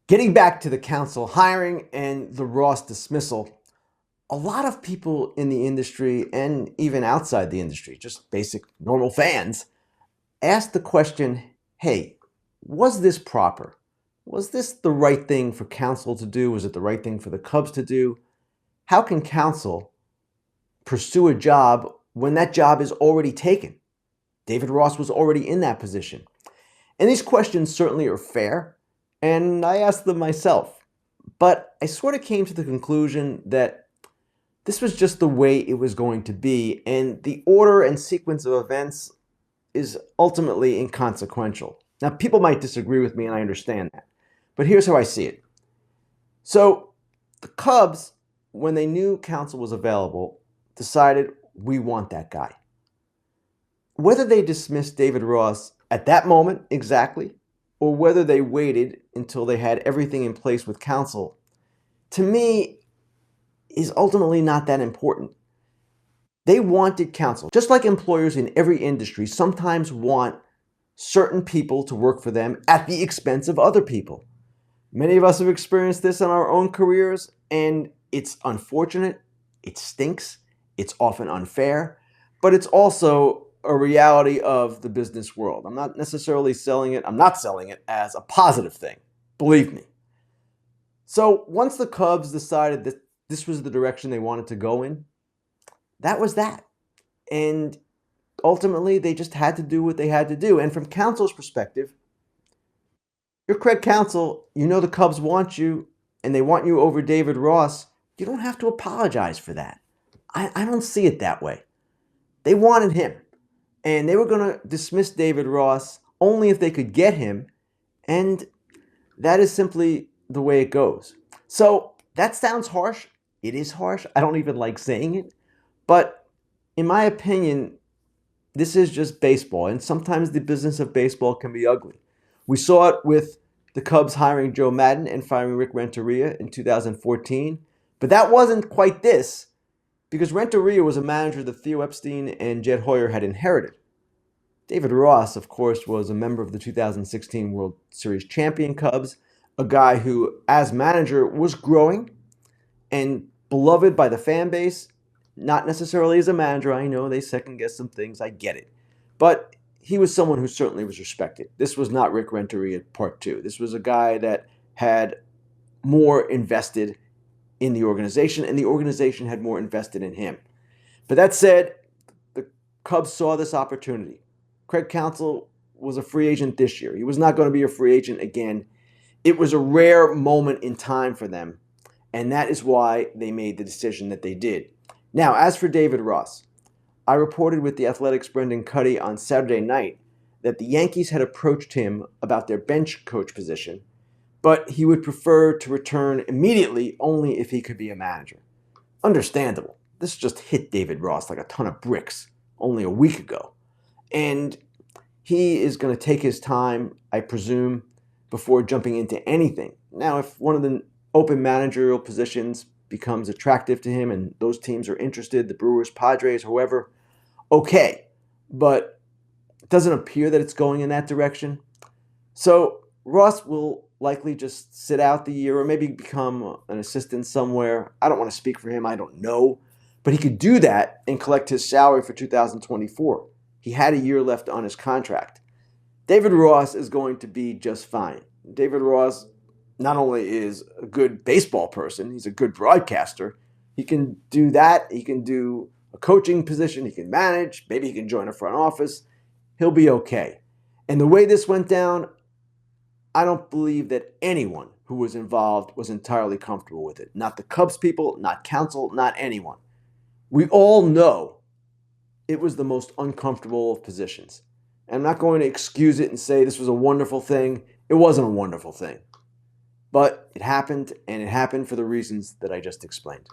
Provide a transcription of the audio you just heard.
Getting back to the Counsell hiring and the Ross dismissal, a lot of people in the industry and even outside the industry, just basic normal fans, ask the question, hey, was this proper? Was this the right thing for Counsell to do? Was it the right thing for the Cubs to do? How can Counsell pursue a job when that job is already taken? David Ross was already in that position. And these questions certainly are fair, and I asked them myself. But I sort of came to the conclusion that this was just the way it was going to be, and the order and sequence of events is ultimately inconsequential. Now, people might disagree with me, and I understand that. But here's how I see it. So, the Cubs, when they knew Counsell was available, decided we want that guy. Whether they dismissed David Ross at that moment exactly, or whether they waited until they had everything in place with Counsell, to me, is ultimately not that important. They wanted Counsell, just like employers in every industry sometimes want certain people to work for them at the expense of other people. Many of us have experienced this in our own careers, and it's unfortunate, it stinks, it's often unfair, but it's also a reality of the business world. I'm not necessarily selling it, I'm not selling it as a positive thing, believe me. So once the Cubs decided that this was the direction they wanted to go in, that was that. And ultimately, they just had to do what they had to do. And from Counsell's perspective, you're Craig Counsell, you know the Cubs want you, and they want you over David Ross. You don't have to apologize for that. I don't see it that way. They wanted him, and they were going to dismiss David Ross only if they could get him, and that is simply the way it goes. So that sounds harsh. It is harsh. I don't even like saying it. But in my opinion, this is just baseball, and sometimes the business of baseball can be ugly. We saw it with the Cubs hiring Joe Madden and firing Rick Renteria in 2014, but that wasn't quite this, because Renteria was a manager that Theo Epstein and Jed Hoyer had inherited. David Ross, of course, was a member of the 2016 World Series champion Cubs, a guy who, as manager, was growing and beloved by the fan base. Not necessarily as a manager. I know they second-guess some things. I get it. But he was someone who certainly was respected. This was not Rick Renteria Part 2. This was a guy that had more invested in the organization, and the organization had more invested in him. But that said, the Cubs saw this opportunity. Craig Counsell was a free agent this year. He was not going to be a free agent again. It was a rare moment in time for them, and that is why they made the decision that they did. Now, as for David Ross, I reported with the Athletics' Brendan Cuddy on Saturday night that the Yankees had approached him about their bench coach position, but he would prefer to return immediately only if he could be a manager. Understandable. This just hit David Ross like a ton of bricks only a week ago. And he is going to take his time, I presume, before jumping into anything. Now, if one of the open managerial positions becomes attractive to him and those teams are interested, the Brewers, Padres, whoever, okay. But it doesn't appear that it's going in that direction. So Ross will likely just sit out the year or maybe become an assistant somewhere. I don't want to speak for him. I don't know. But he could do that and collect his salary for 2024. He had a year left on his contract. David Ross is going to be just fine. David Ross not only is a good baseball person, he's a good broadcaster. He can do that. He can do a coaching position. He can manage. Maybe he can join a front office. He'll be okay. And the way this went down, I don't believe that anyone who was involved was entirely comfortable with it. Not the Cubs people, not Counsell, not anyone. We all know it was the most uncomfortable of positions. And I'm not going to excuse it and say this was a wonderful thing. It wasn't a wonderful thing. But it happened, and it happened for the reasons that I just explained.